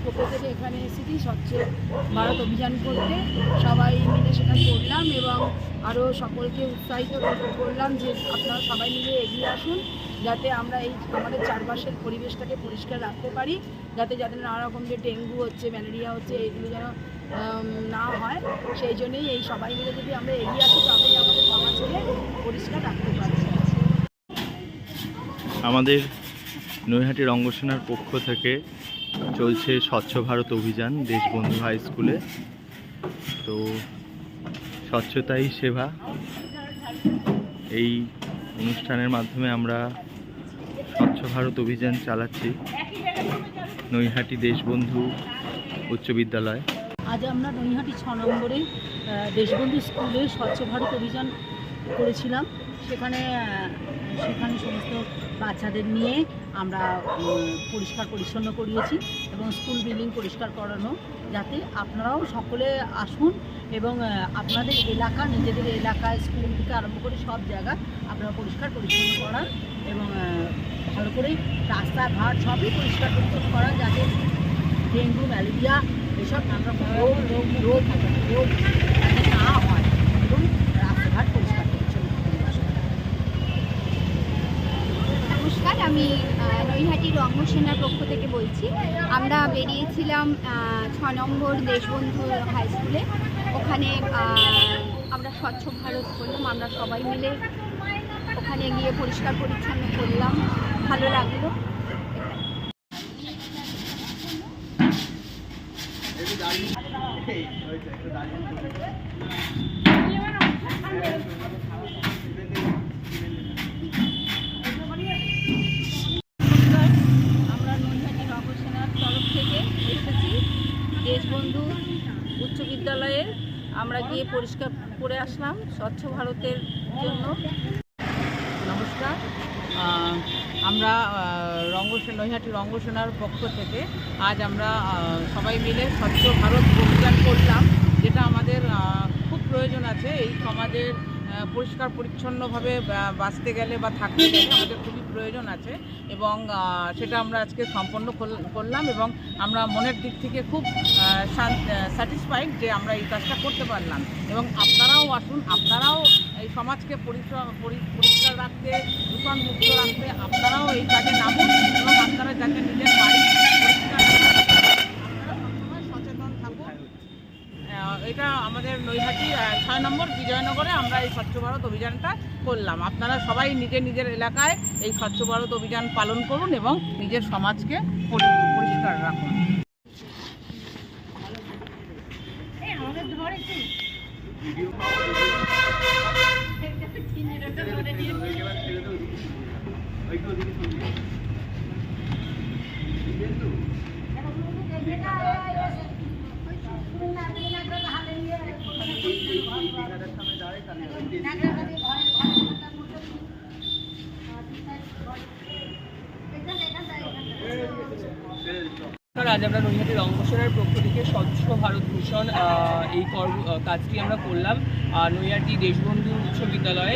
পক্ষ থেকে এখানে এসেছি স্বচ্ছ ভারত অভিযান করতে। সবাই মিলে সেটা করলাম এবং আরও সকলকে উৎসাহিত করলাম যে আপনারা সবাই মিলে এগিয়ে আসুন, যাতে আমরা এই আমাদের চারপাশের পরিবেশটাকে পরিষ্কার রাখতে পারি, যাতে নানা রকম যে ডেঙ্গু হচ্ছে, ম্যালেরিয়া হচ্ছে, এইগুলো যেন না হয়। সেই জন্যই এই সবাই মিলে যদি আমরা এগিয়ে আসি তবেই আমাদের সমাজকে পরিষ্কার রাখতে পারবো। আমাদের নৈহাটি রঙ্গসেনার পক্ষ থেকে চলছে স্বচ্ছ ভারত অভিযান দেশবন্ধু হাই স্কুলে। তো স্বচ্ছতাই সেবা, এই অনুষ্ঠানের মাধ্যমে আমরা স্বচ্ছ ভারত অভিযান চালাচ্ছি নৈহাটি দেশবন্ধু উচ্চ বিদ্যালয়। আজ আমরা নৈহাটি 6 নম্বরে দেশবন্ধু স্কুলে স্বচ্ছ ভারত অভিযান করেছিলাম। সেখানে সমস্ত বাচ্চাদের নিয়ে আমরা পরিষ্কার পরিচ্ছন্ন করিয়েছি এবং স্কুল বিল্ডিং পরিষ্কার করানো, যাতে আপনারাও সকলে আসুন এবং আপনাদের এলাকা, নিজেদের এলাকায় স্কুল থেকে আরম্ভ করে সব জায়গা আপনারা পরিষ্কার পরিচ্ছন্ন করান এবং ভালো করে রাস্তাঘাট সবই পরিষ্কার পরিচ্ছন্ন করান, যাতে ডেঙ্গু, ম্যালেরিয়া এসব নানা রোগ যাতে না হয় এবং রাস্তাঘাট পরিষ্কার পরিচ্ছন্ন। নমস্কার, আমি নৈহাটি রঙ্গসেনার পক্ষ থেকে বলছি। আমরা বেরিয়েছিলাম 6 নম্বর দেশবন্ধু হাই স্কুলে। ওখানে আমরা স্বচ্ছ ভারত করলাম, আমরা সবাই মিলে ওখানে গিয়ে পরিষ্কার পরিচ্ছন্ন করলাম, ভালো লাগলো। আমরা নৈহাটি রঙ্গসেনার তরফ থেকে এসেছি দেশবন্ধু উচ্চ বিদ্যালয়ে। আমরা গিয়ে পরিষ্কার করে আসলাম স্বচ্ছ ভারতের জন্য। নমস্কার, আমরা নৈহাটি রঙ্গসেনার পক্ষ থেকে আজ আমরা সবাই মিলে স্বচ্ছ ভারত অভিযান করলাম, যেটা আমাদের খুব প্রয়োজন আছে। এই সমাজের পরিষ্কার পরিচ্ছন্নভাবে বাঁচতে গেলে বা থাকতে গেলে আমাদের খুবই প্রয়োজন আছে এবং সেটা আমরা আজকে সম্পন্ন করলাম এবং আমরা মনের দিক থেকে খুব স্যাটিসফাইড যে আমরা এই কাজটা করতে পারলাম। এবং আপনারাও আসুন, আপনারাও এই সমাজকে পরিষ্কার রাখতে, দূষণ মুক্ত রাখতে আপনারাও এই কাজে নামুন এবং আপনারা যাতে নিজের বাড়ি পরিষ্কার আপনারা সবসময় সচেতন থাকুন। এটা আমাদের নৈহাটি 6 নম্বর বিজয়নগরে আমরা এই স্বচ্ছ ভারত অভিযানটা করলাম। আপনারা সবাই নিজের এলাকায় এই স্বচ্ছ ভারত অভিযান পালন করুন এবং নিজের সমাজকে পরিষ্কার রাখুন। আজ আমরা নৈহাটি রঙ্গসেনার পক্ষ থেকে স্বচ্ছ ভারত মিশন এই কাজটি আমরা করলাম নৈহাটি দেশবন্ধু উচ্চ বিদ্যালয়ে।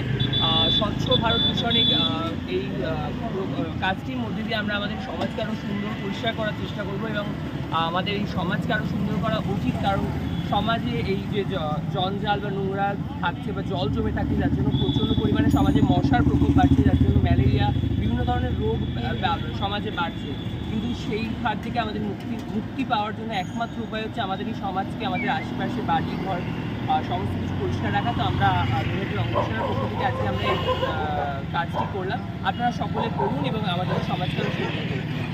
স্বচ্ছ ভারত মিশন এই কাজটির মধ্যে দিয়ে আমরা আমাদের সমাজকে আরও সুন্দর পরিষ্কার করার চেষ্টা করব এবং আমাদের এই সমাজকে আরও সুন্দর করা উচিত। কারণ সমাজে এই যে জঞ্জাল বা নোংরা থাকছে বা জল জমে থাকছে, যার জন্য প্রচণ্ড পরিমাণে সমাজে মশার প্রকোপ বাড়ছে, যার জন্য ম্যালেরিয়া, বিভিন্ন ধরনের রোগ সমাজে বাড়ছে। কিন্তু সেই হাত থেকে আমাদের মুক্তি পাওয়ার জন্য একমাত্র উপায় হচ্ছে আমাদের এই সমাজকে, আমাদের আশেপাশে বাড়ি ঘর সমস্ত কিছু পরিষ্কার রাখা। তো আমরা নৈহাটি রঙ্গসেনার পক্ষ থেকে আজকে আমরা এই কাজটি করলাম। আপনারা সকলে করুন এবং আমাদের সমাজকে সুন্দর করুন।